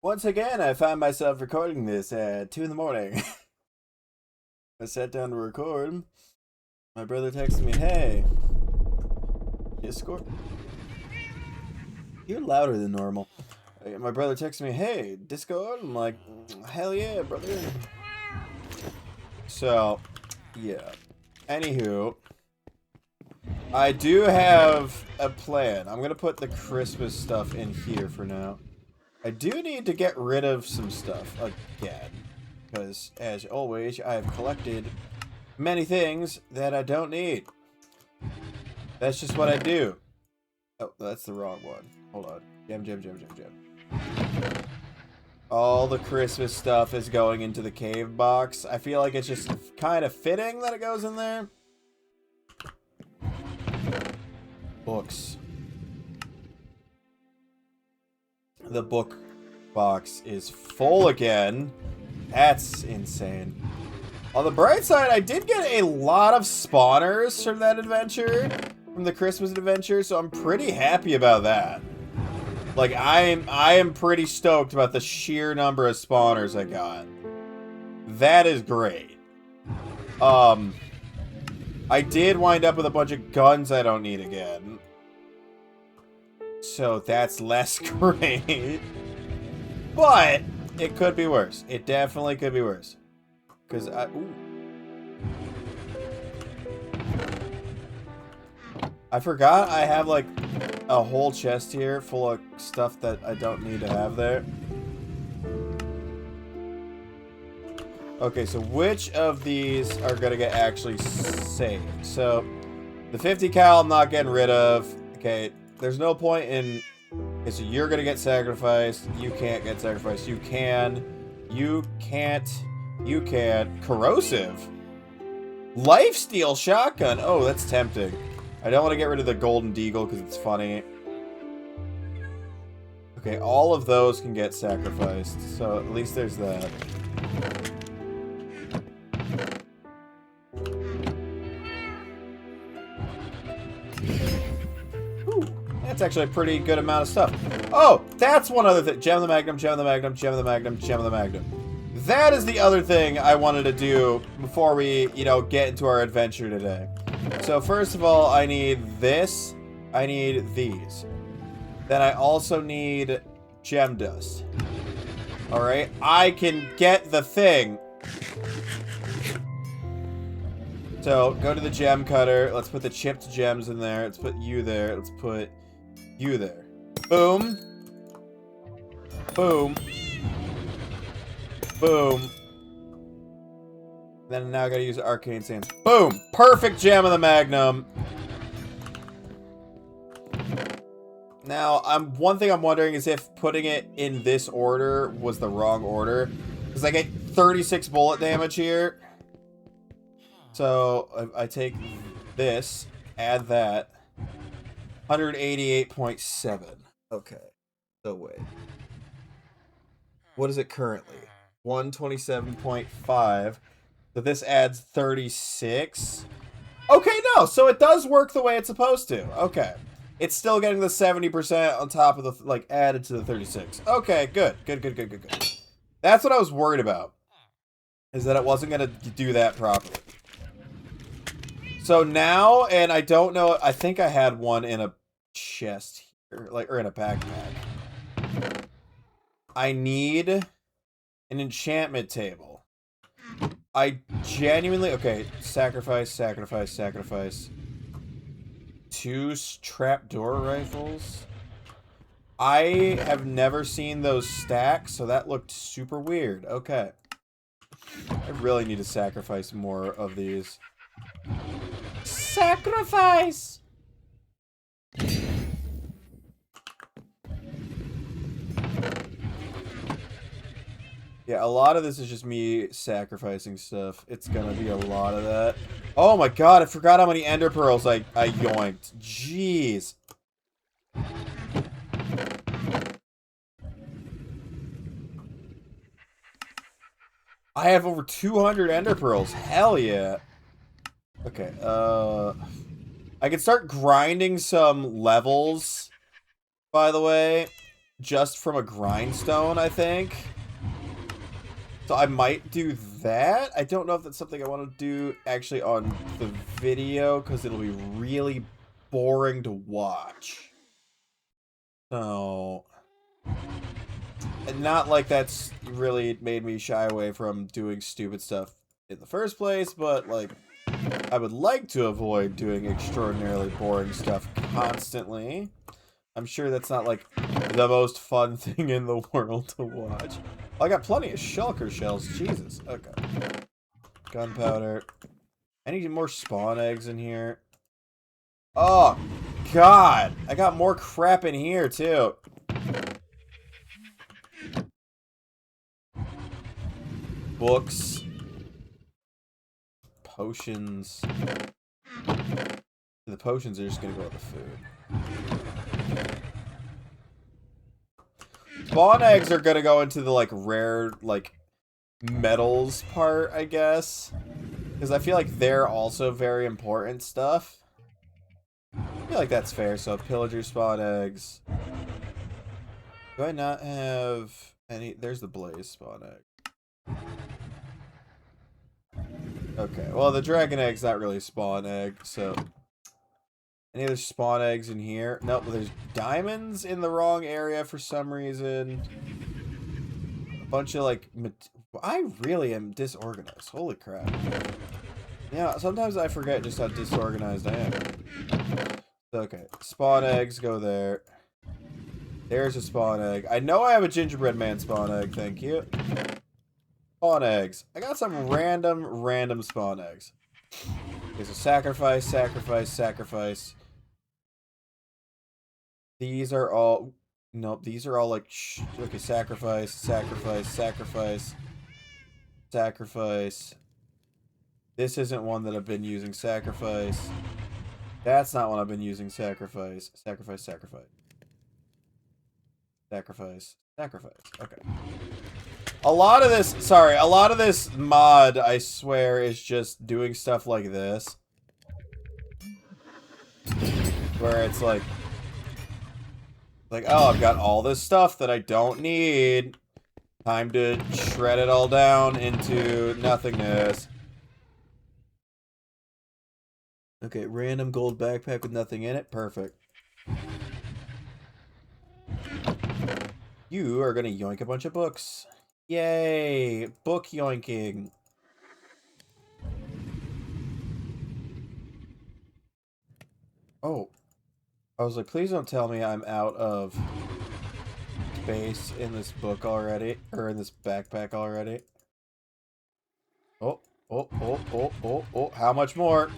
Once again, I find myself recording this at 2 in the morning. I sat down to record. My brother texted me, hey, Discord? You're louder than normal. My brother texted me, hey, Discord? I'm like, hell yeah, brother. So, yeah. Anywho, I do have a plan. I'm going to put the Christmas stuff in here for now. I do need to get rid of some stuff again. Because, as always, I have collected many things that I don't need. That's just what I do. Oh, that's the wrong one. Hold on. Gem. All the Christmas stuff is going into the cave box. I feel like it's just kind of fitting that it goes in there. Books. The book box is full again. That's insane. On the bright side, I did get a lot of spawners from that adventure, from the Christmas adventure, so I'm pretty happy about that. Like, I am pretty stoked about the sheer number of spawners I got. That is great. I did wind up with a bunch of guns I don't need again. So that's less great. But it could be worse. It definitely could be worse. Because I forgot I have like a whole chest here full of stuff that I don't need to have there. Okay, so which of these are gonna get actually saved? So the 50 cal I'm not getting rid of. Okay, there's no point in. Okay, so you're gonna get sacrificed. You can't get sacrificed. You can. You can't. You can. Corrosive. Lifesteal shotgun. Oh, that's tempting. I don't want to get rid of the golden deagle because it's funny. Okay, all of those can get sacrificed. So at least there's that. Ooh, that's actually a pretty good amount of stuff. Oh, that's one other thing. Gem of the Magnum, Gem of the Magnum, Gem of the Magnum, Gem of the Magnum. That is the other thing I wanted to do before we, get into our adventure today. So first of all, I need this. I need these. Then I also need gem dust. Alright, I can get the thing. So, go to the gem cutter. Let's put the chipped gems in there. Let's put you there. Let's put you there. Boom. Boom. Boom. Then now I gotta use arcane sands. Boom! Perfect gem of the Magnum. Now, one thing I'm wondering is if putting it in this order was the wrong order. Because I get 36 bullet damage here. So, I take this, add that. 188.7. Okay. So, wait. What is it currently? 127.5. So this adds 36. Okay, no. So it does work the way it's supposed to. Okay. It's still getting the 70% on top of the, added to the 36. Okay, good. Good. That's what I was worried about. Is that it wasn't going to do that properly. So now, and I don't know, I think I had one in a chest here, or in a backpack. I need an enchantment table. I genuinely... Okay, sacrifice. 2 trapdoor rifles. I have never seen those stack, so that looked super weird. Okay. I really need to sacrifice more of these. Sacrifice! Yeah, a lot of this is just me sacrificing stuff. It's gonna be a lot of that. Oh my god, I forgot how many ender pearls I yoinked. Jeez. I have over 200 ender pearls. Hell yeah. Okay, I can start grinding some levels, by the way. just from a grindstone, I think. So I might do that. I don't know if that's something I want to do actually on the video, because it'll be really boring to watch. So, and not like that's really made me shy away from doing stupid stuff in the first place, but like I would like to avoid doing extraordinarily boring stuff constantly. I'm sure that's not like the most fun thing in the world to watch. I got plenty of shulker shells. Jesus. Okay. Gunpowder. I need more spawn eggs in here. Oh, God. I got more crap in here, too. Books. Potions. The potions are just going to go with the food. Spawn eggs are going to go into the, like, rare, like, metals part, I guess. Because I feel like they're also very important stuff. I feel like that's fair. So, pillager spawn eggs. Do I not have any? There's the blaze spawn egg. Okay, well, the dragon egg's not really a spawn egg, so... Any other spawn eggs in here? Nope, there's diamonds in the wrong area for some reason. A bunch of, like... I really am disorganized. Holy crap. Yeah, sometimes I forget just how disorganized I am. Okay, spawn eggs go there. There's a spawn egg. I know I have a gingerbread man spawn egg, thank you. Spawn eggs. I got some random spawn eggs. There's a sacrifice, sacrifice, sacrifice. These are all... Nope, these are all like... Okay, sacrifice, sacrifice, sacrifice. Sacrifice. This isn't one that I've been using. Sacrifice. That's not one I've been using. Sacrifice. Sacrifice, sacrifice. Sacrifice. Sacrifice. Okay. A lot of this mod, I swear, is just doing stuff like this. Where it's like, oh, I've got all this stuff that I don't need. Time to shred it all down into nothingness. Okay, random gold backpack with nothing in it. Perfect. You are gonna yoink a bunch of books. Yay! Book yoinking. Oh. I was like, please don't tell me I'm out of space in this book already. Or in this backpack already. Oh. Oh. How much more?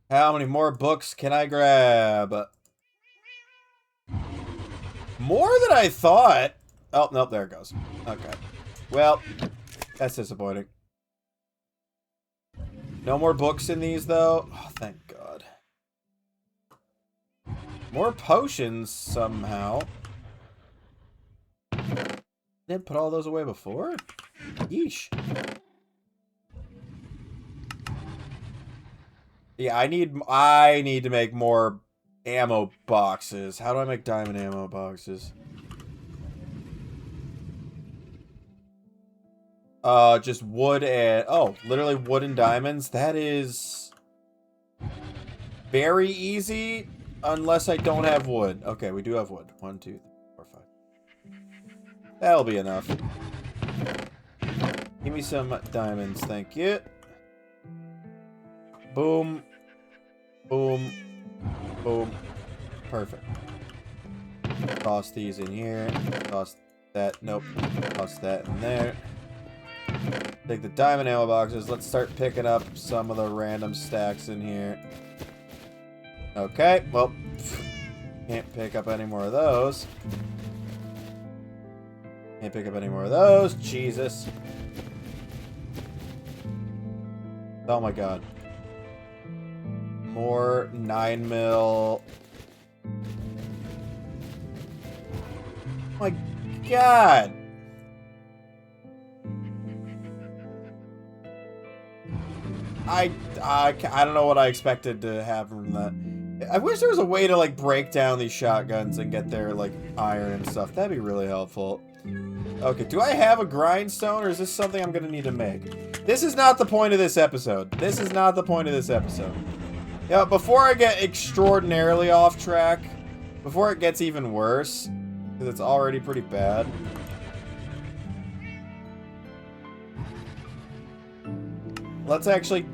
How many more books can I grab? More than I thought. Oh, nope, there it goes. Okay. Well, that's disappointing. No more books in these, though. Oh, thank God. More potions, somehow. Didn't put all those away before? Yeesh. Yeah, I need to make more ammo boxes. How do I make diamond ammo boxes? Just wood and... Oh, literally wood and diamonds. That is very easy, unless I don't have wood. Okay, we do have wood. 1, 2, 3, 4, 5. That'll be enough. Give me some diamonds, thank you. Boom. Boom. Boom. Perfect. Toss these in here. Toss that. Nope. Toss that in there. Take the diamond ammo boxes. Let's start picking up some of the random stacks in here. Okay. Well, can't pick up any more of those. Can't pick up any more of those. Jesus. Oh my God. More 9mm. Oh my God. I don't know what I expected to have from that. I wish there was a way to, like, break down these shotguns and get their, like, iron and stuff. That'd be really helpful. Okay, do I have a grindstone, or is this something I'm gonna need to make? This is not the point of this episode. This is not the point of this episode. Yeah, before I get extraordinarily off track, before it gets even worse, because it's already pretty bad. Let's actually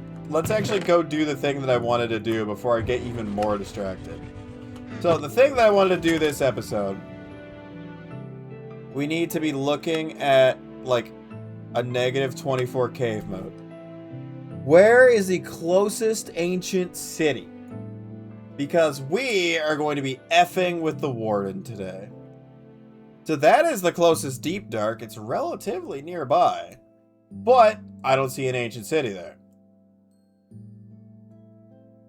go do the thing that I wanted to do before I get even more distracted. So the thing that I wanted to do this episode, we need to be looking at, like, a -24 cave mode. Where is the closest ancient city? Because we are going to be effing with the Warden today. So that is the closest Deep Dark. It's relatively nearby. But I don't see an ancient city there.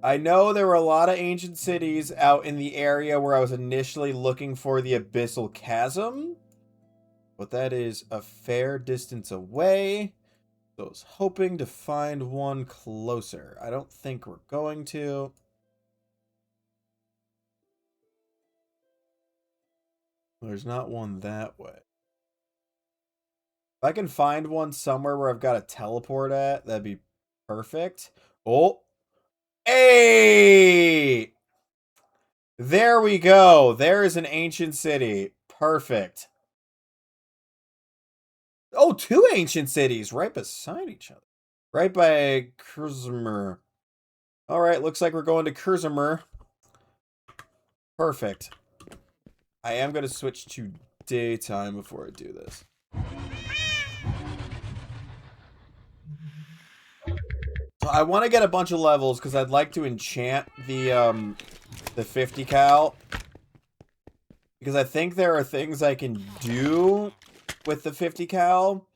I know there were a lot of ancient cities out in the area where I was initially looking for the Abyssal Chasm. But that is a fair distance away. So I was hoping to find one closer. I don't think we're going to. There's not one that way. If I can find one somewhere where I've got a teleport at, that'd be perfect. Oh! Hey! There we go. There is an ancient city. Perfect. Oh, 2 ancient cities right beside each other. Right by Kurzamer. Alright, looks like we're going to Kurzamer. Perfect. I am going to switch to daytime before I do this. So I want to get a bunch of levels because I'd like to enchant the 50 cal. Because I think there are things I can do with the 50 cal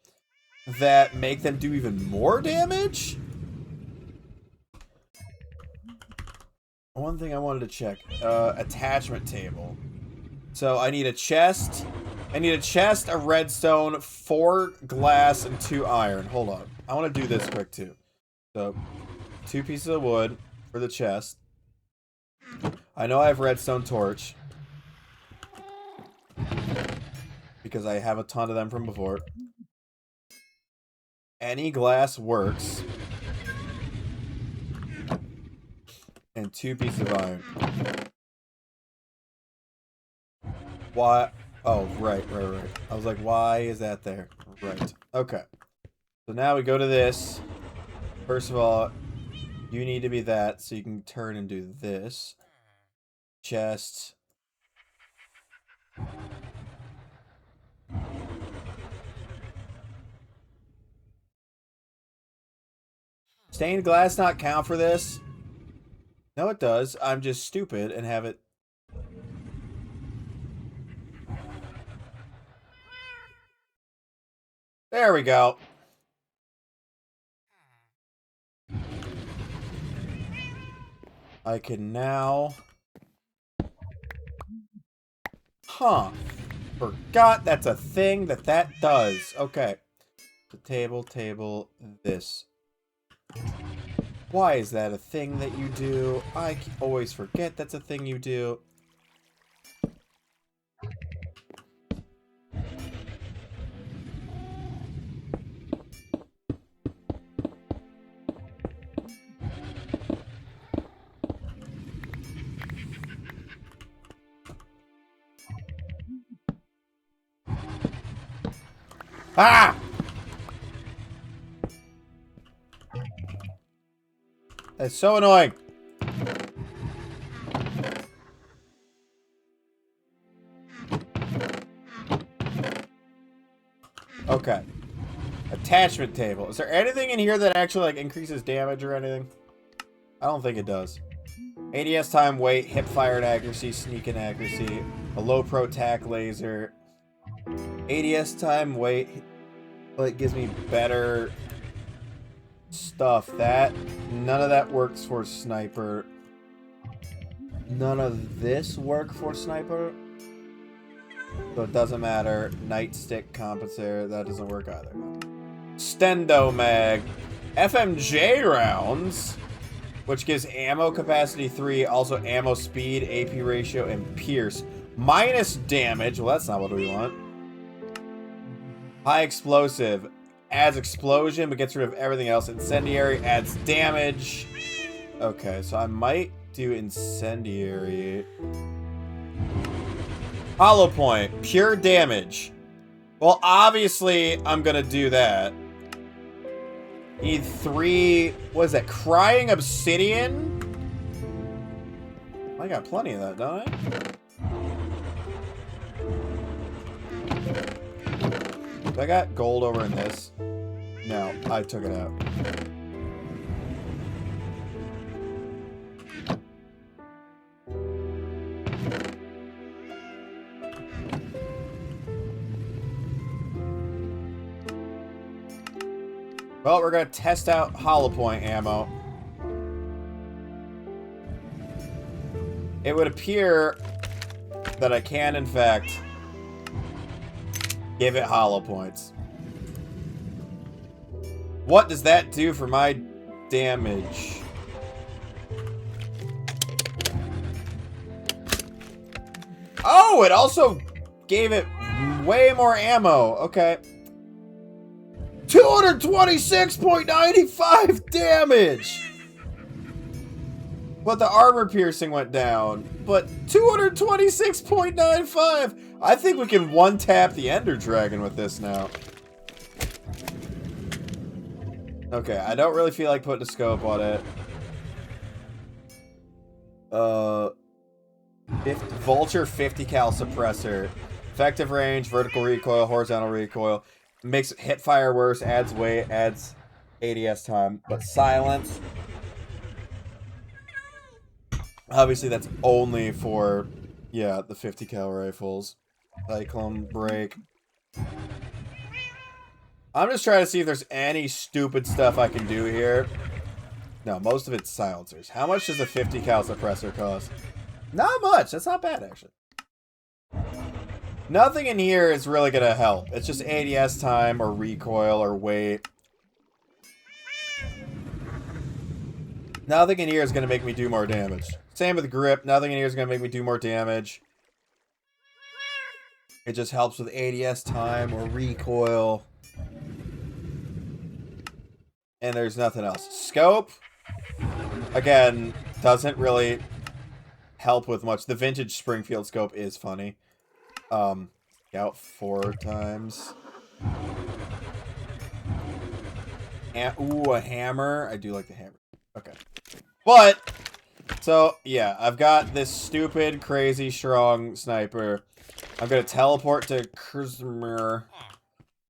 that make them do even more damage. One thing I wanted to check, attachment table. So I need a chest. I need a chest, a redstone, 4 glass, and 2 iron. Hold on. I want to do this quick too. So 2 pieces of wood for the chest. I know I have redstone torch. Because I have a ton of them from before. Any glass works. And 2 pieces of iron. Why? Oh, right. I was like, why is that there? Right. Okay. So now we go to this. First of all, you need to be that, so you can turn and do this. Chest. Stained glass not count for this? No, it does. I'm just stupid and have it. There we go. I can now. Huh. Forgot that's a thing that does. Okay. The table, this. Why is that a thing that you do? I always forget that's a thing you do. Ah! That's so annoying. Okay. Attachment table. Is there anything in here that actually, like, increases damage or anything? I don't think it does. ADS time, weight, hip fire and accuracy, sneak and accuracy, a low pro tac laser. ADS time, weight, well, it gives me better stuff. None of that works for sniper. None of this work for sniper. So it doesn't matter. Nightstick compensator, that doesn't work either. Stendo mag. FMJ rounds. which gives ammo capacity 3, also ammo speed, AP ratio, and pierce. Minus damage. Well, that's not what we want. High explosive. Adds explosion, but gets rid of everything else. Incendiary adds damage. Okay, so I might do incendiary. Hollow point. Pure damage. Well, obviously, I'm gonna do that. Need 3... What is that? Crying obsidian? I got plenty of that, don't I? I got gold over in this. No, I took it out. Well, we're going to test out hollow point ammo. It would appear that I can, in fact, give it hollow points. What does that do for my damage? Oh, it also gave it way more ammo. Okay. 226.95 damage! But the armor piercing went down. But 226.95! I think we can one-tap the Ender Dragon with this now. Okay, I don't really feel like putting a scope on it. Vulture 50 cal suppressor. Effective range, vertical recoil, horizontal recoil. Makes hip fire worse, adds weight, adds ADS time. But silence. Obviously, that's only for, yeah, the 50 cal rifles. Cyclone break. I'm just trying to see if there's any stupid stuff I can do here. No, most of it's silencers. How much does a 50 cal suppressor cost? Not much. That's not bad, actually. Nothing in here is really going to help. It's just ADS time or recoil or weight. Nothing in here is going to make me do more damage. Same with grip. Nothing in here is going to make me do more damage. It just helps with ADS time or recoil. And there's nothing else. Scope, again, doesn't really help with much. The vintage Springfield scope is funny. Scout 4 times. And, ooh, a hammer. I do like the hammer. Okay. But, so, yeah, I've got this stupid, crazy, strong sniper. I'm going to teleport to Krzmir.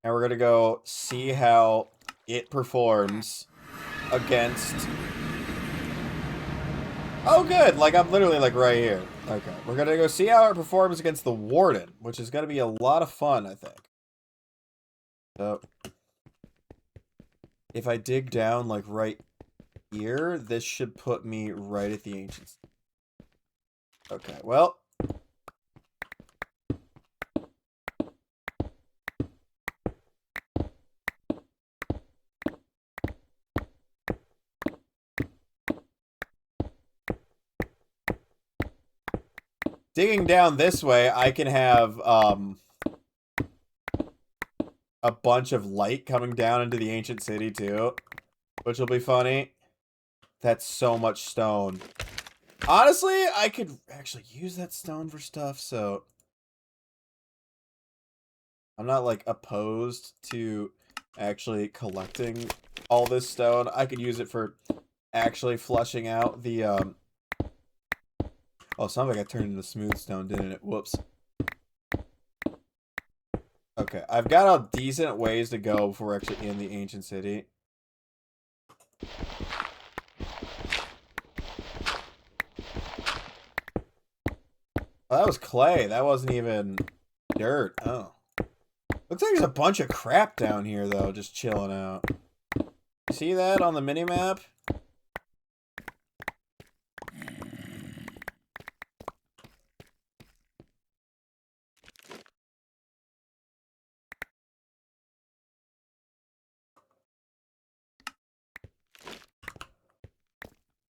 And we're going to go see how it performs against... Oh, good. Like, I'm literally, like, right here. Okay. We're going to go see how it performs against the Warden, which is going to be a lot of fun, I think. So, if I dig down, like, right here, this should put me right at the Ancients. Okay, well... Digging down this way, I can have a bunch of light coming down into the ancient city too, which will be funny. That's so much stone. Honestly, I could actually use that stone for stuff, so I'm not like opposed to actually collecting all this stone. I could use it for actually flushing out the Oh, some of it got turned into smooth stone, didn't it? Whoops. Okay, I've got a decent ways to go before we're actually in the ancient city. Oh, that was clay. That wasn't even dirt. Oh. Looks like there's a bunch of crap down here, though, just chilling out. See that on the minimap?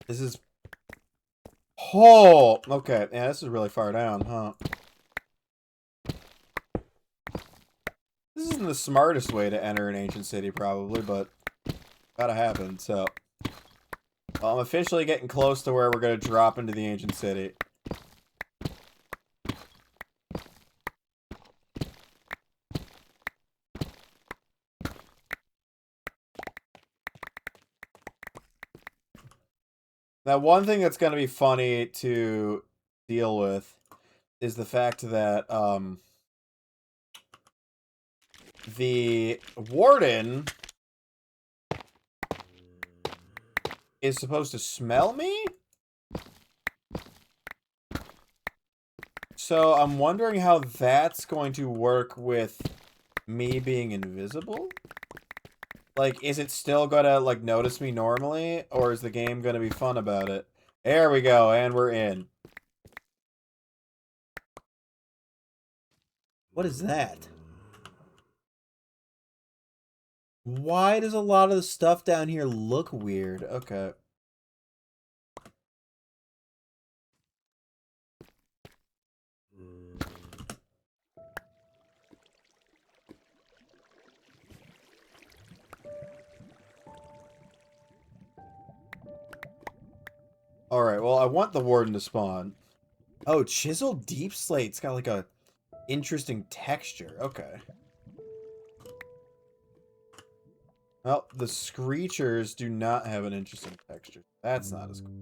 This is... Oh! Okay, yeah, this is really far down, huh? This isn't the smartest way to enter an ancient city, probably, but... Gotta happen, so... Well, I'm officially getting close to where we're gonna drop into the ancient city. Now, one thing that's gonna be funny to deal with is the fact that, the warden is supposed to smell me? So I'm wondering how that's going to work with me being invisible? Like, is it still gonna, like, notice me normally? Or is the game gonna be fun about it? There we go, and we're in. What is that? Why does a lot of the stuff down here look weird? Okay. Alright, well, I want the warden to spawn. Oh, chiseled deep slate's got, like, a interesting texture. Okay. Well, the screechers do not have an interesting texture. That's not as cool.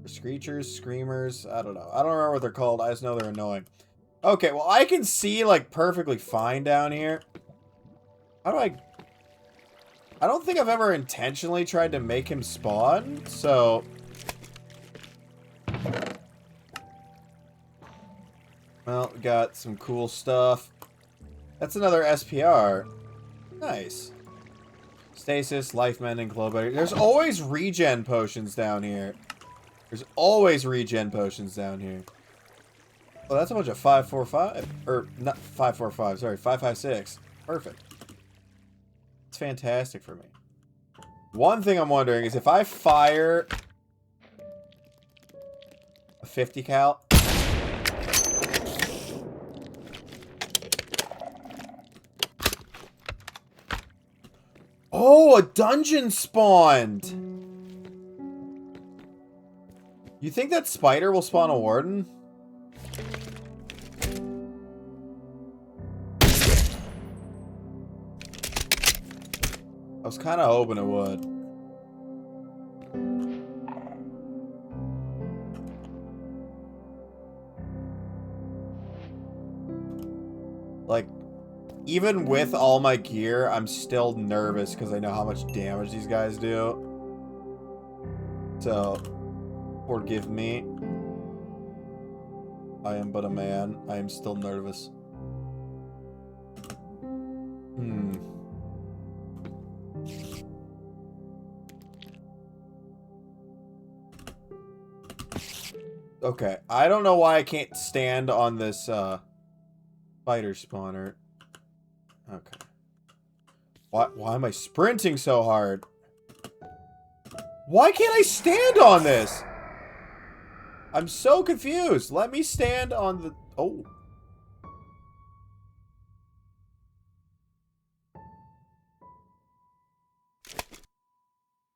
Screechers, screamers, I don't know. I don't remember what they're called. I just know they're annoying. Okay, well, I can see, like, perfectly fine down here. How do I don't think I've ever intentionally tried to make him spawn, so... Well, we got some cool stuff. That's another SPR. Nice. Stasis, life mending, glow better. There's always regen potions down here. There's always regen potions down here. Oh, that's a bunch of 545. Or, not 545, sorry, 556. Perfect. It's fantastic for me. One thing I'm wondering is if I fire a 50 cal. Oh, a dungeon spawned! You think that spider will spawn a warden? I was kind of hoping it would. Like, even with all my gear, I'm still nervous because I know how much damage these guys do. So, forgive me. I am but a man. I am still nervous. Okay, I don't know why I can't stand on this, spider spawner. Okay. Why am I sprinting so hard? Why can't I stand on this? I'm so confused. Let me stand on the... Oh.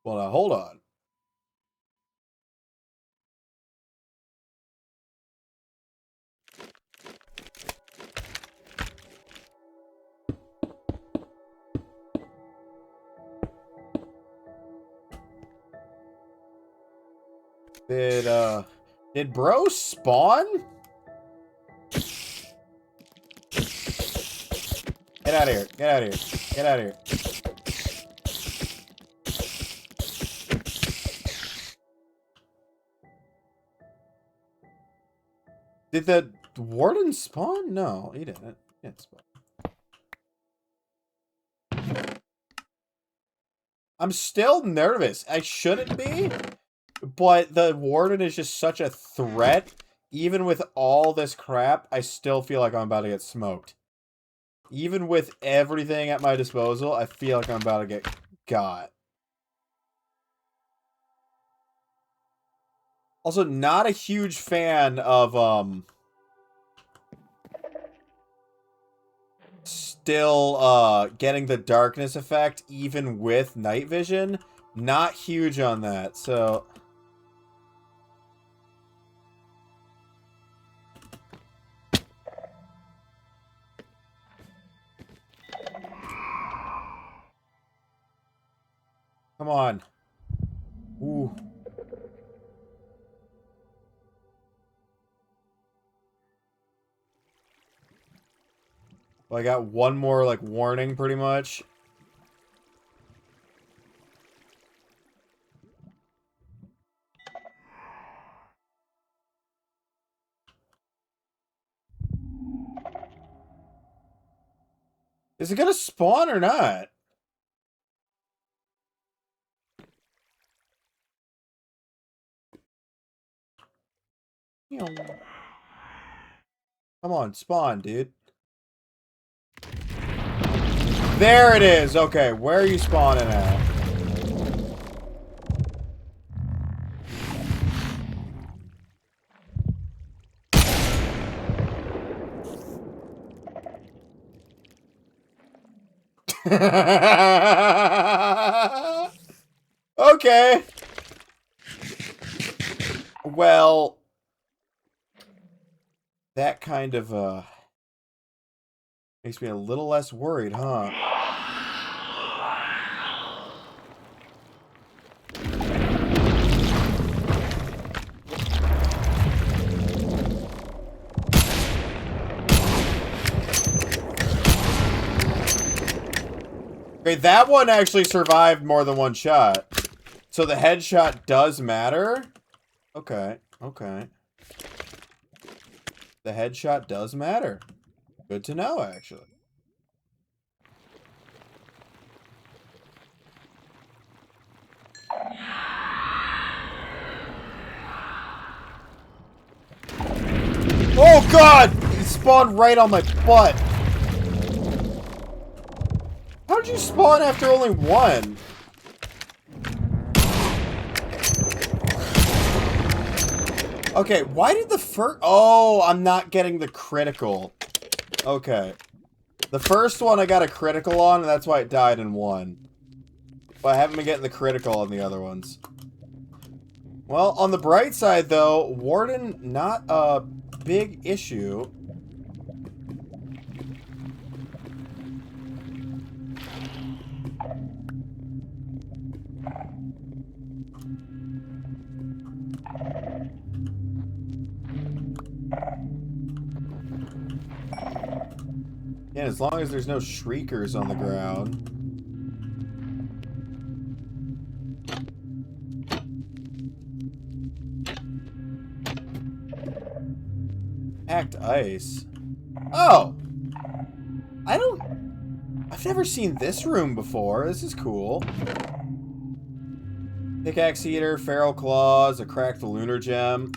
Well, now, hold on. Did bro spawn? Get out of here. Get out of here. Get out of here. Did the warden spawn? No, he didn't. He didn't spawn. I'm still nervous. I shouldn't be, but the warden is just such a threat. Even with all this crap, I still feel like I'm about to get smoked. Even with everything at my disposal, I feel like I'm about to get got. Also, not a huge fan of, still, getting the darkness effect even with night vision. Not huge on that, so... Come on. Ooh. Well, I got one more, like, warning, pretty much. Is it gonna spawn or not? Come on, spawn, dude. There it is! Okay, where are you spawning at? Okay. Well, that kind of, makes me a little less worried, huh? Okay, that one actually survived more than one shot. So the headshot does matter? Okay, okay. The headshot does matter. Good to know, actually. Oh god! He spawned right on my butt. How did you spawn after only one? Okay, why did the first... Oh, I'm not getting the critical. Okay. The first one I got a critical on, and that's why it died in one. But I haven't been getting the critical on the other ones. Well, on the bright side, though, Warden, not a big issue. Yeah, as long as there's no shriekers on the ground. Packed ice. Oh! I've never seen this room before. This is cool. Pickaxe eater, feral claws, a cracked lunar gem.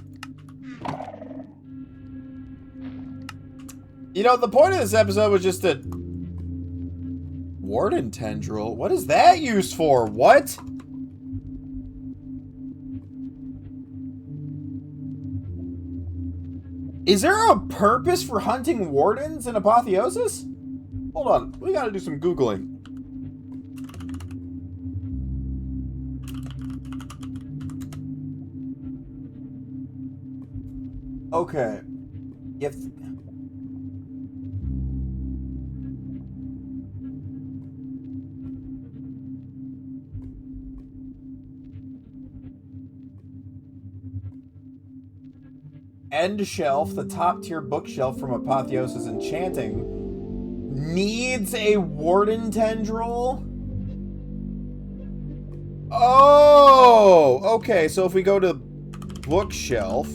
You know, the point of this episode was just a... Warden tendril? What is that used for? What? Is there a purpose for hunting wardens in Apotheosis? Hold on, we gotta do some Googling. Okay. If... End shelf, the top tier bookshelf from Apotheosis Enchanting, needs a warden tendril? Oh! Okay, so if we go to bookshelf...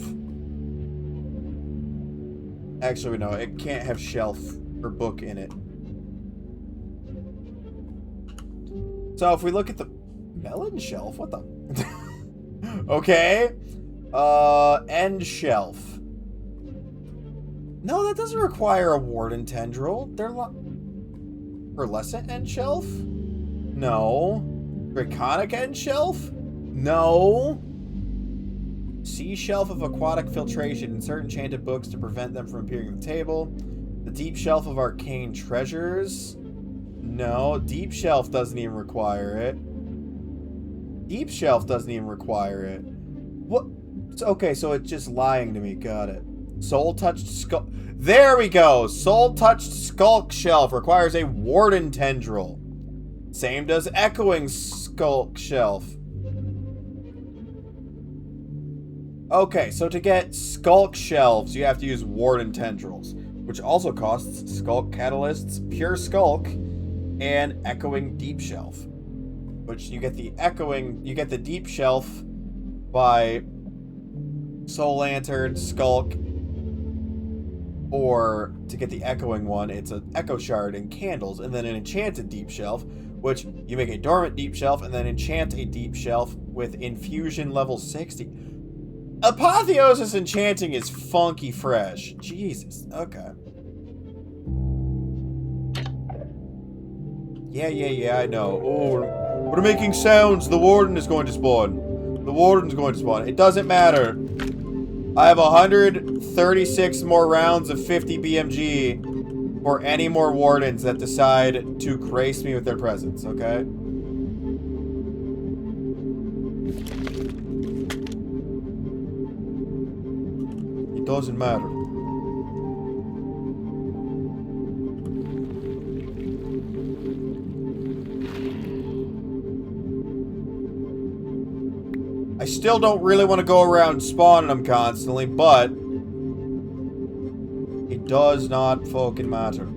Actually, no, it can't have shelf or book in it. So if we look at the melon shelf, what the... Okay. End shelf. No, that doesn't require a warden tendril. They're Pearlescent end shelf? No. Draconic end shelf? No. Sea shelf of aquatic filtration. Insert enchanted books to prevent them from appearing on the table. The deep shelf of arcane treasures. No, deep shelf doesn't even require it. Deep shelf doesn't even require it. What? Okay, so it's just lying to me. Got it. Soul-touched skull. There we go. Soul-touched skulk shelf requires a warden tendril. Same does echoing skulk shelf. Okay, so to get skulk shelves, you have to use warden tendrils, which also costs skulk catalysts, pure skulk, and echoing deep shelf. Which you get the deep shelf by soul lantern, skulk, or to get the echoing one, it's an echo shard and candles, and then an enchanted deep shelf, which you make a dormant deep shelf and then enchant a deep shelf with infusion level 60. Apotheosis enchanting is funky fresh. Jesus. Okay. Yeah, I know. Oh, we're making sounds. The warden is going to spawn. The warden's going to spawn. It doesn't matter. I have 136 more rounds of 50 BMG for any more wardens that decide to grace me with their presence, okay? It doesn't matter. I still don't really want to go around spawning them constantly, but it does not fucking matter.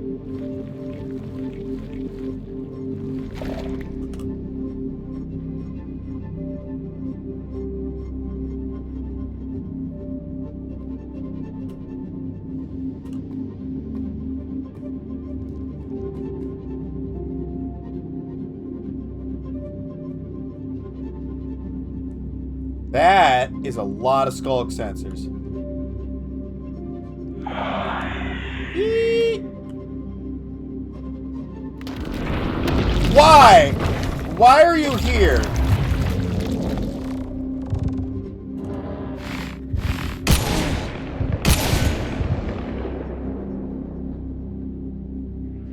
That is a lot of skulk sensors. Why? Why are you here?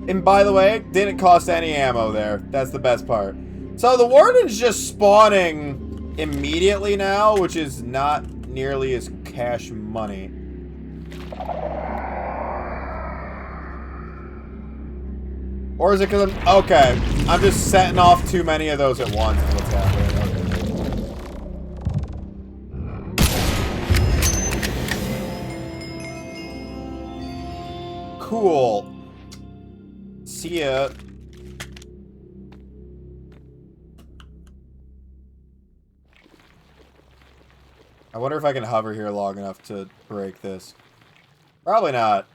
And by the way, didn't cost any ammo there. That's the best part. So the warden's just spawning immediately now, which is not nearly as cash money. Or is it because I'm... Okay. I'm just setting off too many of those at once is what's happening. Okay. Cool. See ya. I wonder if I can hover here long enough to break this. Probably not.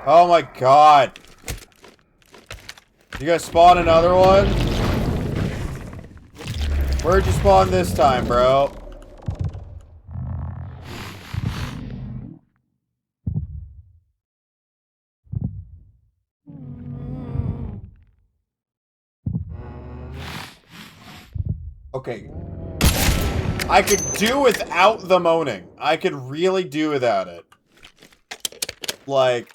Oh my god. You guys spawn another one? Where'd you spawn this time, bro? Okay. I could do without the moaning. I could really do without it. Like,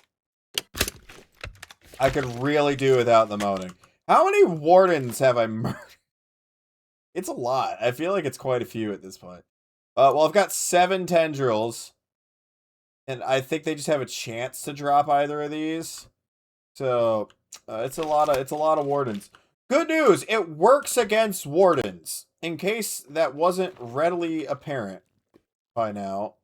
I could really do without the moaning. How many wardens have I murdered? It's a lot. I feel like it's quite a few at this point. Well, I've got 7 tendrils. And I think they just have a chance to drop either of these. So, it's a lot of wardens. Good news, it works against wardens, in case that wasn't readily apparent by now.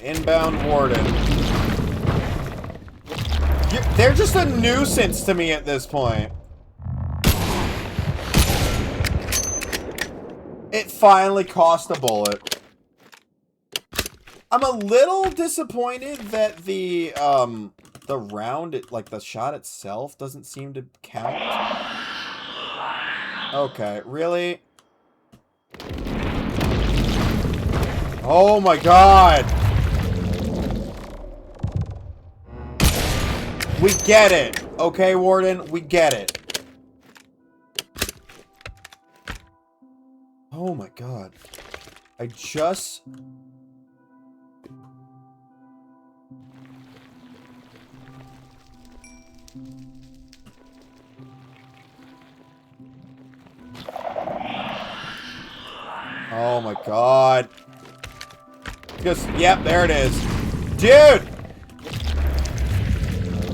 Inbound warden. They're just a nuisance to me at this point. It finally cost a bullet. I'm a little disappointed that the round, like the shot itself, doesn't seem to count. Okay, really? Oh my god! We get it! Okay, Warden, we get it. Oh my god. I just... Oh my god. Just, yep, there it is. Dude!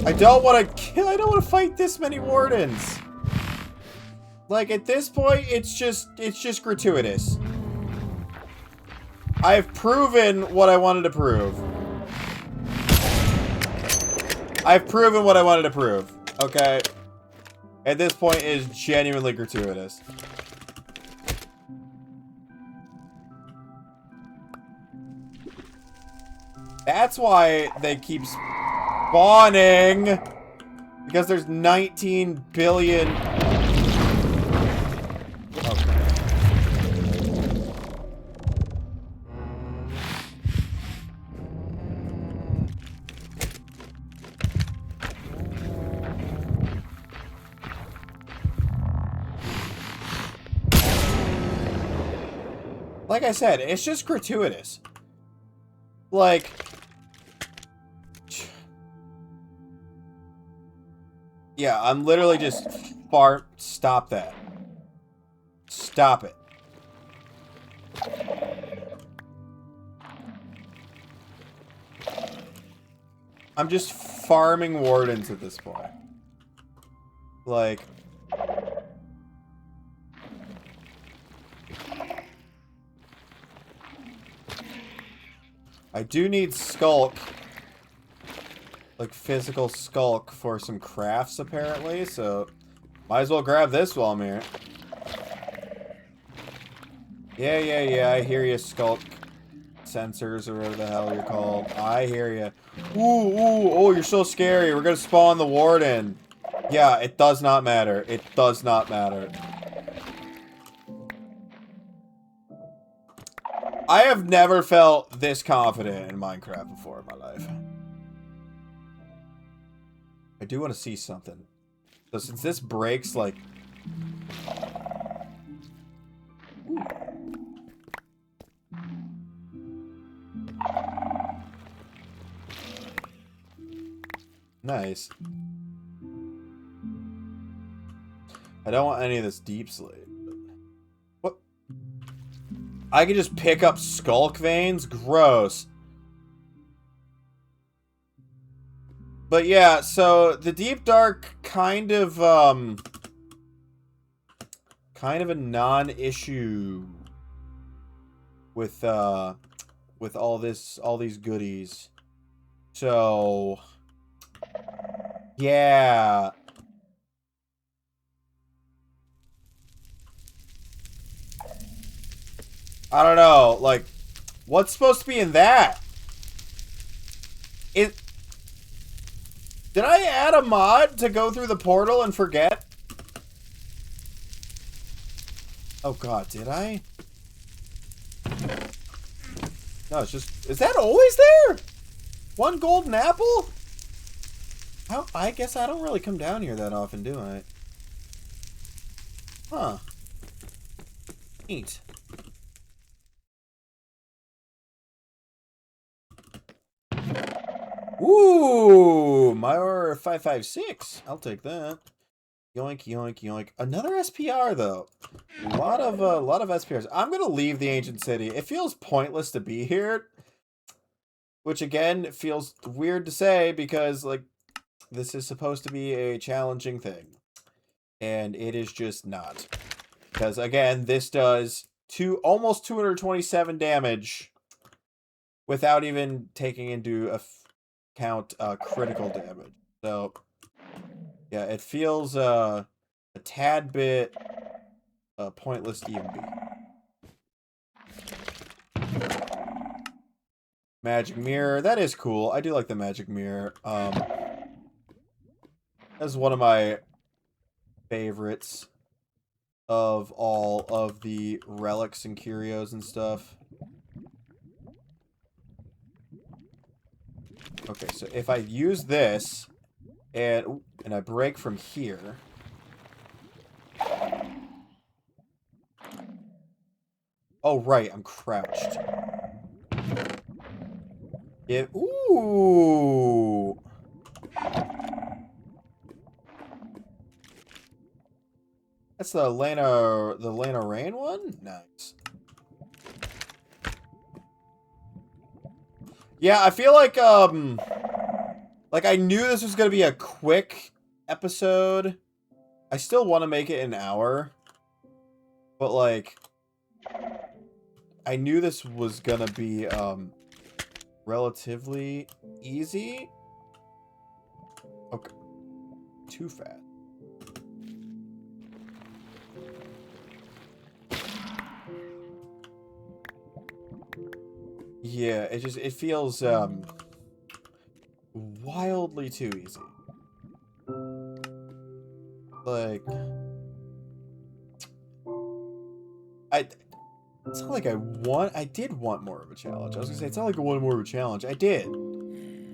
I don't want to fight this many wardens. Like, at this point, it's just gratuitous. I've proven what I wanted to prove. I've proven what I wanted to prove. Okay? At this point, it is genuinely gratuitous. That's why they keep spawning. Because there's 19 billion... Okay. Like I said, it's just gratuitous. Like... Yeah, I'm literally just stop that. Stop it. I'm just farming wardens at this point. Like... I do need skulk. Like physical skulk for some crafts apparently, so might as well grab this while I'm here. Yeah, I hear you, skulk sensors or whatever the hell you're called. I hear you. Oh, you're so scary. We're gonna spawn the warden. Yeah, it does not matter. It does not matter. I have never felt this confident in Minecraft before in my life. I do want to see something. So since this breaks, like... Nice. I don't want any of this deep slate. What? I can just pick up skulk veins? Gross. But yeah, so the deep dark kind of a non-issue with all these goodies. So yeah. I don't know, like what's supposed to be in that? Did I add a mod to go through the portal and forget? Oh god, did I? No, it's just... Is that always there? One golden apple? I guess I don't really come down here that often, do I? Huh. Neat. Ooh, Myra 556. I'll take that. Yoink, yoink, yoink. Another SPR though. A lot of SPRs. I'm gonna leave the ancient city. It feels pointless to be here, which again feels weird to say because like this is supposed to be a challenging thing, and it is just not. Because again, this does almost 227 damage without even taking into account critical damage. So yeah, it feels a tad bit pointless to even be. Magic mirror, that is cool. I do like the magic mirror. That's one of my favorites of all of the relics and curios and stuff. Okay, so if I use this and I break from here. Oh right, I'm crouched. Ooh. That's the Lena Rain one? Nice. Yeah, I feel like I knew this was gonna be a quick episode. I still want to make it an hour. But like I knew this was gonna be relatively easy. Okay. Too fast. Yeah, it feels wildly too easy. Like it's not like I did want more of a challenge. I was gonna say it's not like I wanted more of a challenge. I did.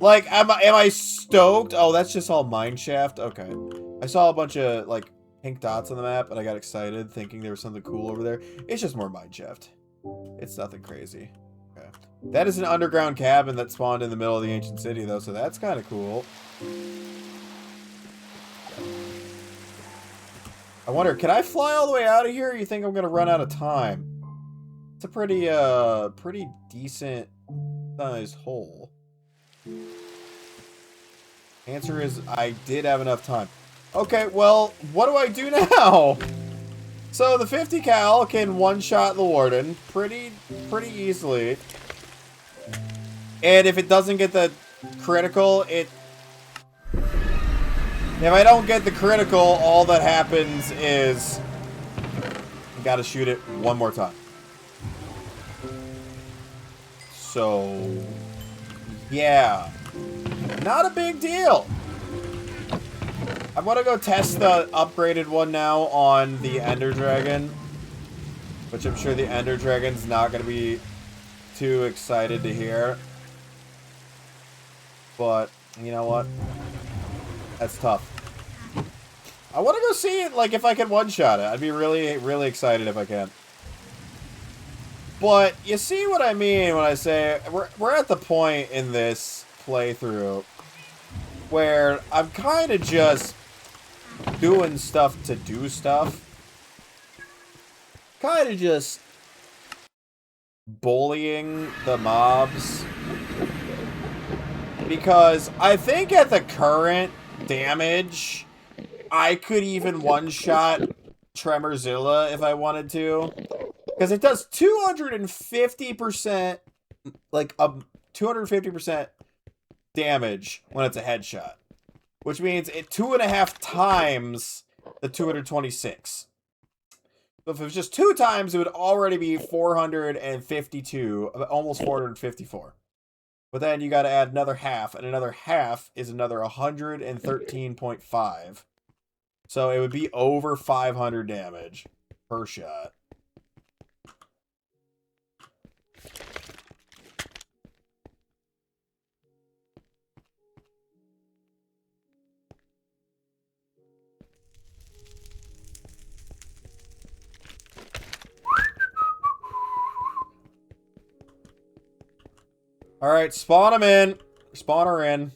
Like am I stoked? Oh, that's just all mine shaft. Okay. I saw a bunch of like pink dots on the map and I got excited thinking there was something cool over there. It's just more mine shaft. It's nothing crazy. Okay. That is an underground cabin that spawned in the middle of the ancient city, though, so that's kind of cool. I wonder, can I fly all the way out of here, or you think I'm going to run out of time? It's a pretty decent sized hole. Answer is, I did have enough time. Okay, well, what do I do now? So the 50 cal can one-shot the warden pretty easily. And if it doesn't get the critical, if I don't get the critical, all that happens is you gotta shoot it one more time. So, yeah. Not a big deal. I'm gonna go test the upgraded one now on the Ender Dragon. Which I'm sure the Ender Dragon's not gonna be too excited to hear. But, you know what? That's tough. I want to go see it, like, if I can one-shot it. I'd be really excited if I can. But, you see what I mean when I say we're at the point in this playthrough where I'm kind of just doing stuff to do stuff. Kind of just bullying the mobs. Because I think at the current damage, I could even one-shot Tremorzilla if I wanted to. Because it does 250%, like, 250% damage when it's a headshot. Which means it 2.5 times the 226. So if it was just 2 times, it would already be 452, almost 454. But then you got to add another half, and another half is another 113.5. So it would be over 500 damage per shot. Alright, spawn him in. Spawn her in.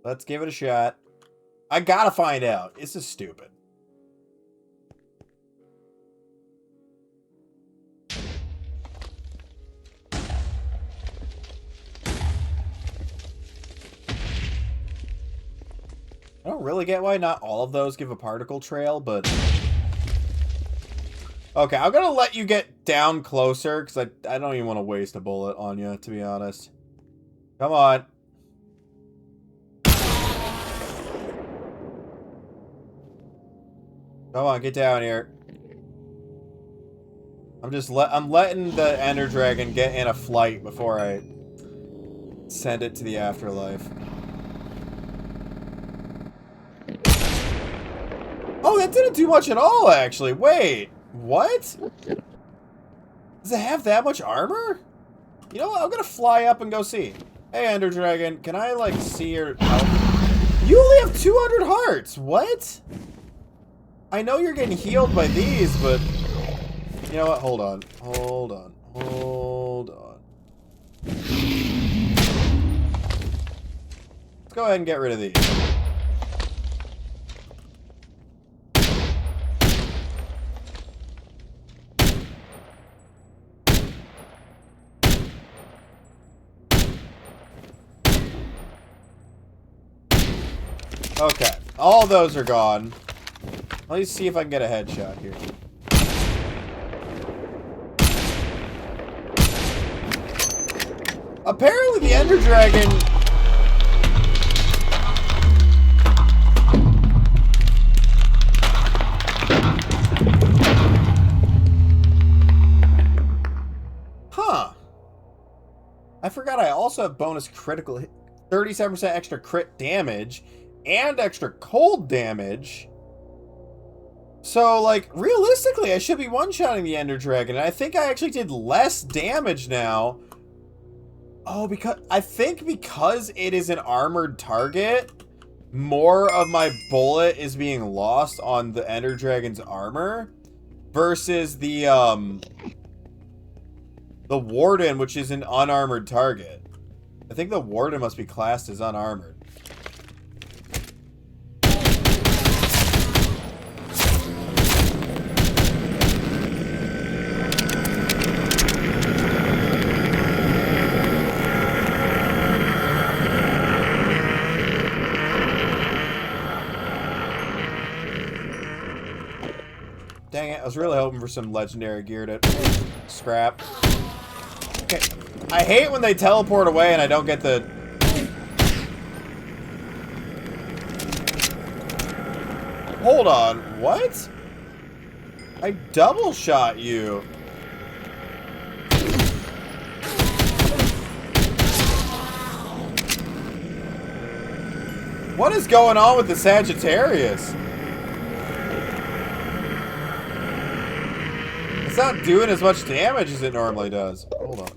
Let's give it a shot. I gotta find out. This is stupid. I don't really get why not all of those give a particle trail, but... Okay, I'm gonna let you get down closer, because I don't even want to waste a bullet on you, to be honest. Come on. Come on, get down here. I'm letting the Ender Dragon get in a flight before I send it to the afterlife. Oh, that didn't do much at all, actually. Wait. What? Does it have that much armor? You know what? I'm gonna fly up and go see. Hey, Ender Dragon, can I, like, see your health? You only have 200 hearts! What? I know you're getting healed by these, but... You know what? Hold on. Hold on. Hold on. Let's go ahead and get rid of these. Okay, all those are gone. Let me see if I can get a headshot here. Apparently the Ender Dragon... Huh. I forgot I also have bonus critical hit. 37% extra crit damage. And extra cold damage. So, like, realistically, I should be one-shotting the Ender Dragon. And I think I actually did less damage now. Oh, I think because it is an armored target, more of my bullet is being lost on the Ender Dragon's armor versus the Warden, which is an unarmored target. I think the Warden must be classed as unarmored. Dang it, I was really hoping for some legendary gear to scrap. Okay. I hate when they teleport away and I don't get the... Hold on, what? I double shot you. What is going on with the Sagittarius? It's not doing as much damage as it normally does. Hold on.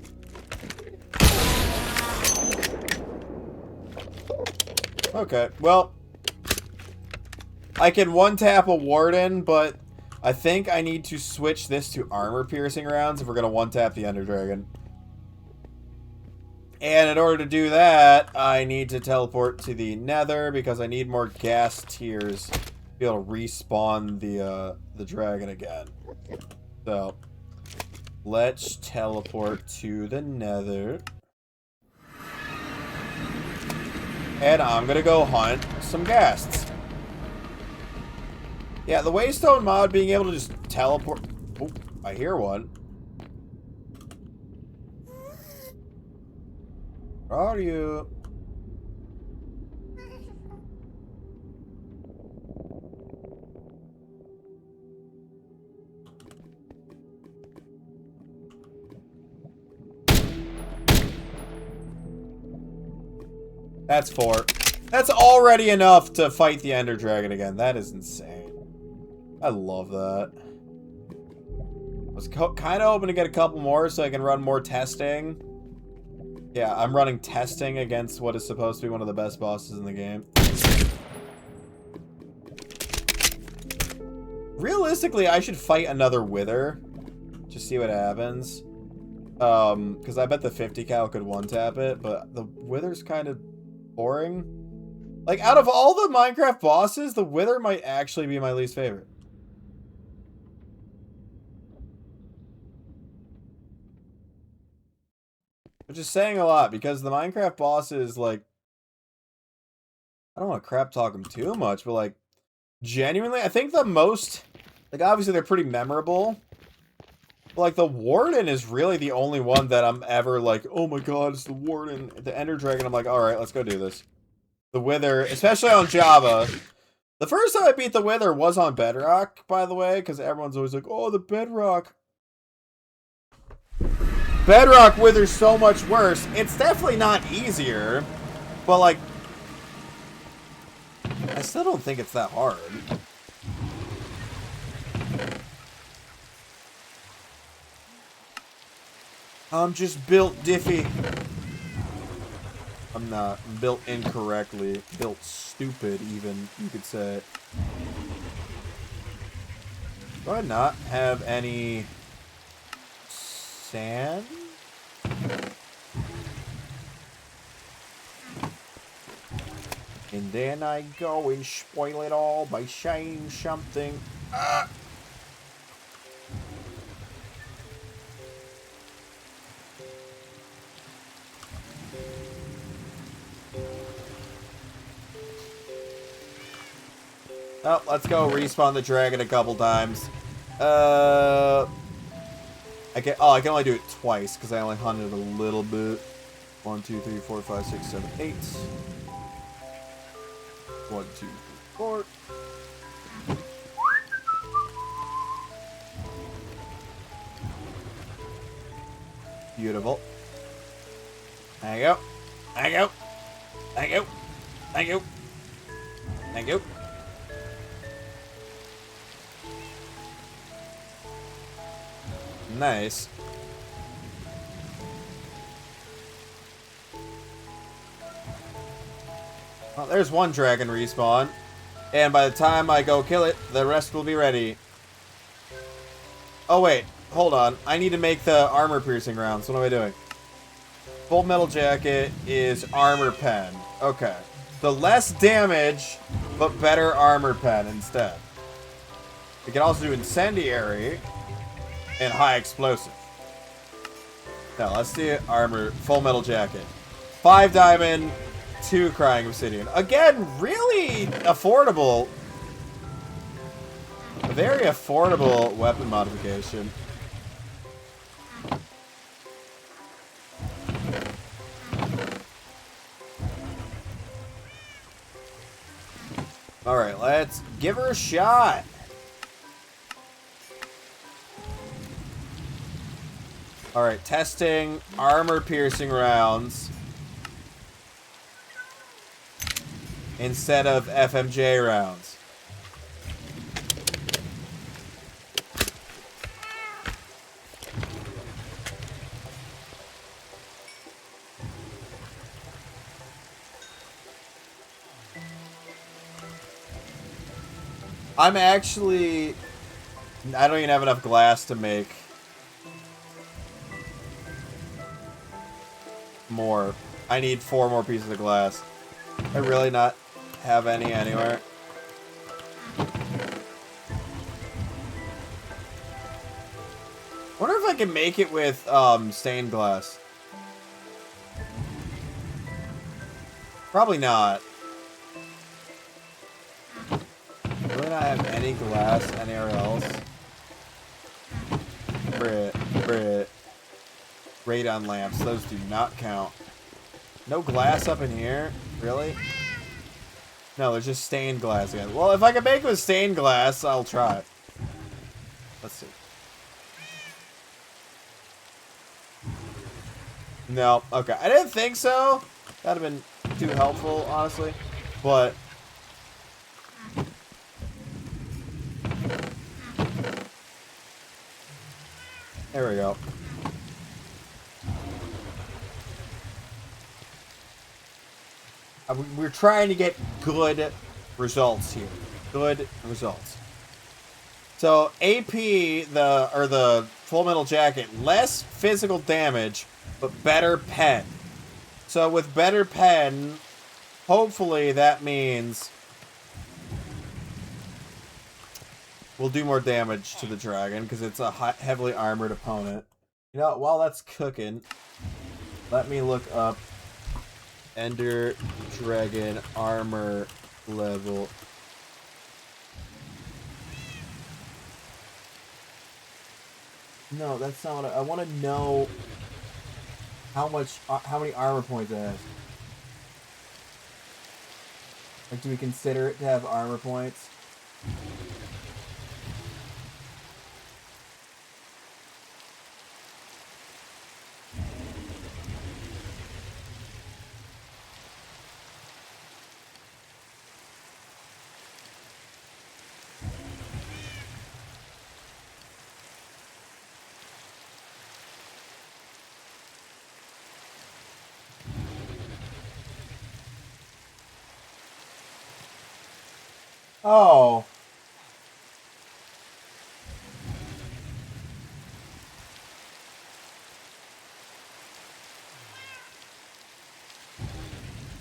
Okay, well, I can one-tap a Warden, but I think I need to switch this to armor-piercing rounds if we're going to one-tap the Ender Dragon. And in order to do that, I need to teleport to the Nether because I need more gas tiers to be able to respawn the dragon again. So, let's teleport to the Nether. And I'm gonna go hunt some ghasts. Yeah, the Waystone mod being able to just teleport... Oh, I hear one. Where are you? That's 4. That's already enough to fight the Ender Dragon again. That is insane. I love that. I was kind of hoping to get a couple more so I can run more testing. Yeah, I'm running testing against what is supposed to be one of the best bosses in the game. Realistically, I should fight another Wither. Just see what happens. Because I bet the 50 cal could one-tap it, but the Wither's kind of boring. Like, out of all the Minecraft bosses, the Wither might actually be my least favorite. Which is saying a lot, because the Minecraft bosses, like... I don't want to crap talk them too much, but, like, genuinely, I think the most... Like, obviously, they're pretty memorable. But, like, the Warden is really the only one that I'm ever like, oh my god, it's the Warden. The Ender Dragon, I'm like, alright, let's go do this. The Wither, especially on Java. The first time I beat the Wither was on Bedrock, by the way, because everyone's always like, oh, the Bedrock. Bedrock Wither's so much worse. It's definitely not easier, but, like, I still don't think it's that hard. I'm just built diffy. I'm not. I'm built incorrectly. Built stupid, even, you could say. Do I not have any sand? And then I go and spoil it all by saying something. Ah! Oh, let's go respawn the dragon a couple times. I can only do it twice because I only hunted a little bit. 1, 2, 3, 4, 5, 6, 7, 8. 1, 2, 3, 4. Beautiful. There you go. There you go. There you go. There you go. There you go. Nice. Well, there's one dragon respawn. And by the time I go kill it, the rest will be ready. Oh, wait. Hold on. I need to make the armor-piercing rounds. What am I doing? Full metal jacket is armor pen. Okay. The less damage, but better armor pen instead. We can also do incendiary and high explosive. Now, let's do armor, full metal jacket. 5 diamond, 2 crying obsidian. Again, really affordable. A very affordable weapon modification. Alright, let's give her a shot. Alright, testing armor-piercing rounds instead of FMJ rounds. I'm actually... I don't even have enough glass to make more. I need 4 more pieces of glass. I really not have any anywhere. Wonder if I can make it with stained glass. Probably not. Really not have any glass anywhere else. Brit. Raytheon lamps. Those do not count. No glass up in here? Really? No, there's just stained glass again. Well, if I can make it with stained glass, I'll try. Let's see. No. Okay. I didn't think so. That'd have been too helpful, honestly. But... there we go. We're trying to get good results here. Good results. So AP, the full metal jacket, less physical damage, but better pen. So with better pen, hopefully that means we'll do more damage to the dragon because it's a heavily armored opponent. You know, while that's cooking, let me look up Ender Dragon armor level. No, that's not what I want to know. How many armor points it has. Like, do we consider it to have armor points? Oh.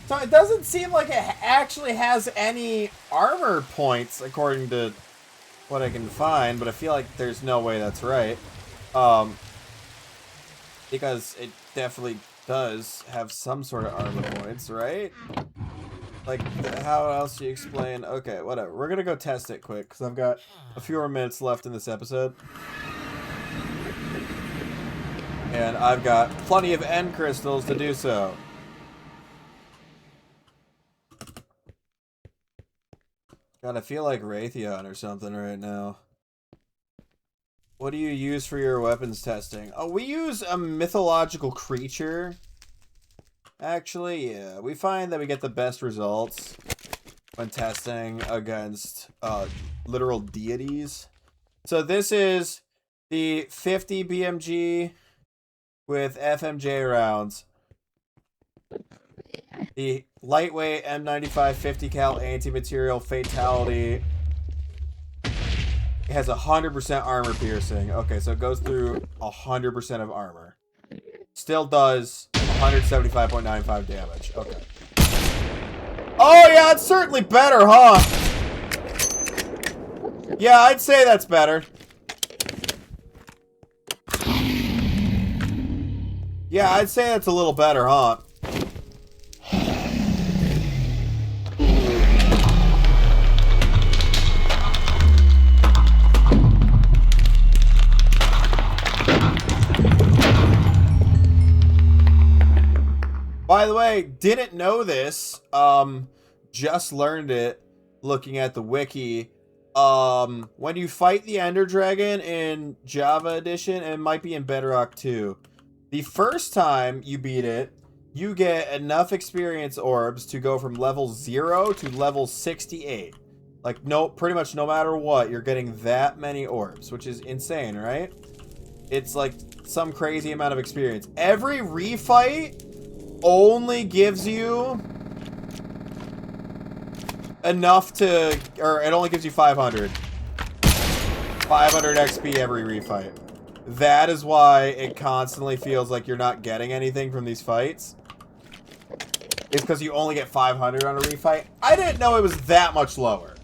So it doesn't seem like it actually has any armor points, according to what I can find, but I feel like there's no way that's right. Because it definitely does have some sort of armor points, right? Like, how else do you explain? Okay, whatever. We're gonna go test it quick, because I've got a few more minutes left in this episode. And I've got plenty of end crystals to do so. God, I feel like Raytheon or something right now. What do you use for your weapons testing? Oh, we use a mythological creature. Actually, yeah. We find that we get the best results when testing against literal deities. So this is the 50 BMG with FMJ rounds. The lightweight M95 50 cal anti-material fatality. It has 100% armor piercing. Okay, so it goes through 100% of armor. Still does 175.95 damage. Okay. Oh, yeah, it's certainly better, huh? Yeah, I'd say that's better. Yeah, I'd say that's a little better, huh? By the way, didn't know this. Just learned it looking at the wiki. When you fight the Ender Dragon in Java Edition, and it might be in Bedrock too, the first time you beat it, you get enough experience orbs to go from level 0 to level 68. Like, pretty much no matter what, you're getting that many orbs, which is insane, right? It's like some crazy amount of experience. Every refight only gives you enough to, or it only gives you 500 XP every refight. That is why it constantly feels like you're not getting anything from these fights. It's because you only get 500 on a refight. I didn't know it was that much lower.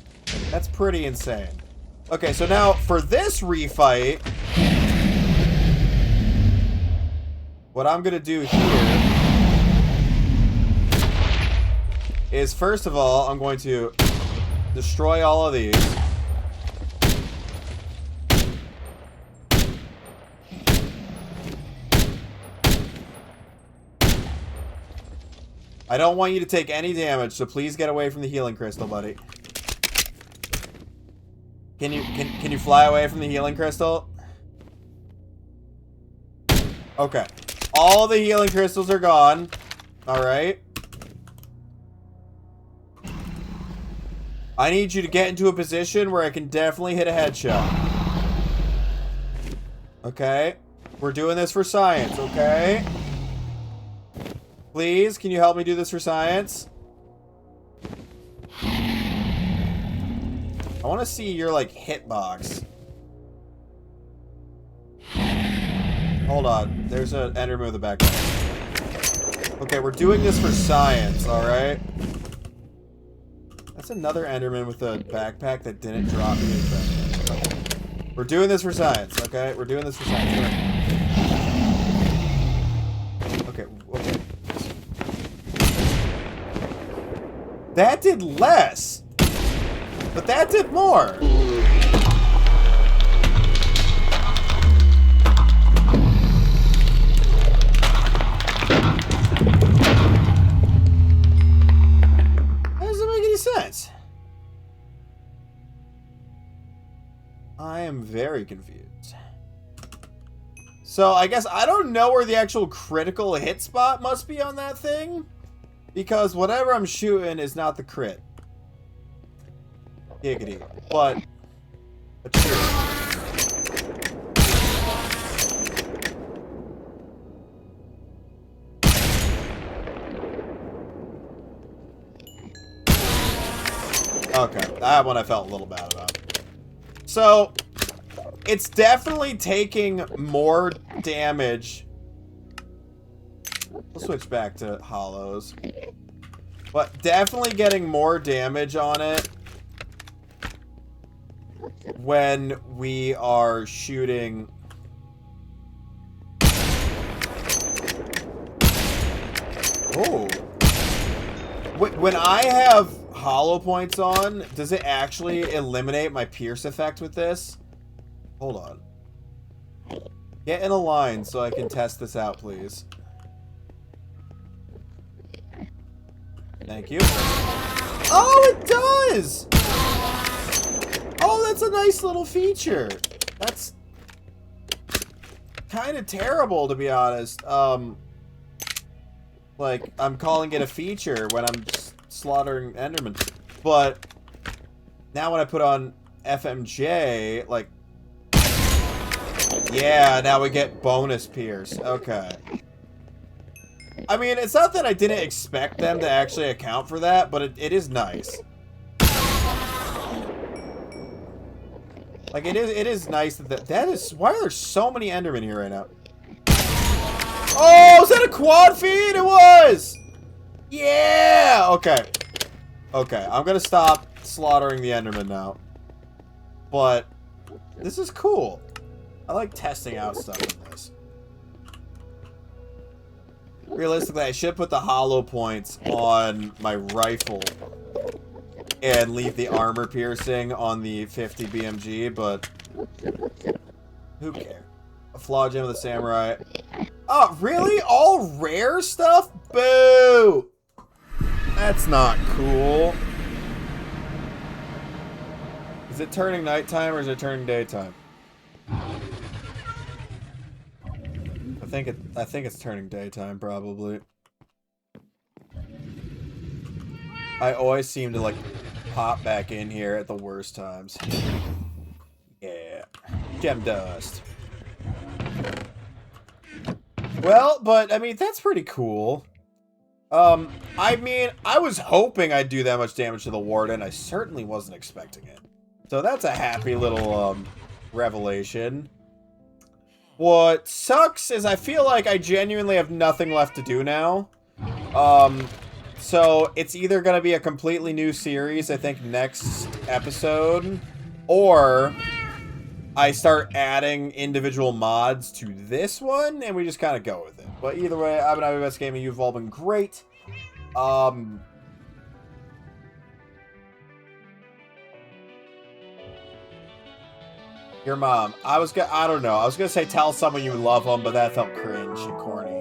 That's pretty insane. Okay, so now for this refight, what I'm gonna do here is, first of all, I'm going to destroy all of these. I don't want you to take any damage, so please get away from the healing crystal, buddy. Can you fly away from the healing crystal? Okay. All the healing crystals are gone. Alright. I need you to get into a position where I can definitely hit a headshot. Okay. We're doing this for science, okay? Please, can you help me do this for science? I want to see your, like, hitbox. Hold on. There's an Enderman with a backpack. Okay, we're doing this for science, alright? That's another Enderman with a backpack that didn't drop anything. Okay. We're doing this for science, okay? We're doing this for science. Okay, okay. That did less! But that did more! That doesn't make any sense. I am very confused. So, I guess I don't know where the actual critical hit spot must be on that thing. Because whatever I'm shooting is not the crit. Giggity. But sure. Okay, that one I felt a little bad about. So, it's definitely taking more damage. We'll switch back to hollows. But definitely getting more damage on it when we are shooting. Oh. When I have hollow points on, does it actually eliminate my pierce effect with this? Hold on. Get in a line so I can test this out, please. Thank you. Oh, it does! Oh, that's a nice little feature. That's kind of terrible, to be honest. Like, I'm calling it a feature when I'm slaughtering Enderman. But now when I put on FMJ, like... Yeah, now we get bonus pierce. Okay. I mean, it's not that I didn't expect them to actually account for that, but it is nice. Like, it is nice that is... Why are there so many Endermen here right now? Oh, was that a quad feed? It was! Yeah! Okay. Okay, I'm gonna stop slaughtering the Enderman now. But, this is cool. I like testing out stuff in this. Realistically, I should put the hollow points on my rifle and leave the armor piercing on the 50 BMG, but who cares? A flaw gem of the samurai. Oh, really? All rare stuff? Boo! That's not cool. Is it turning nighttime or is it turning daytime? I think it's turning daytime, probably. I always seem to, like, pop back in here at the worst times. Yeah. Gem dust. Well, but, I mean, that's pretty cool. I mean, I was hoping I'd do that much damage to the warden. I certainly wasn't expecting it. So that's a happy little, revelation. What sucks is I feel like I genuinely have nothing left to do now. So it's either going to be a completely new series, I think, next episode, or I start adding individual mods to this one, and we just kind of go with it. But either way, I've been Best Gaming. You've all been great. Your mom. I don't know. I was gonna say tell someone you love them, but that felt cringe and corny.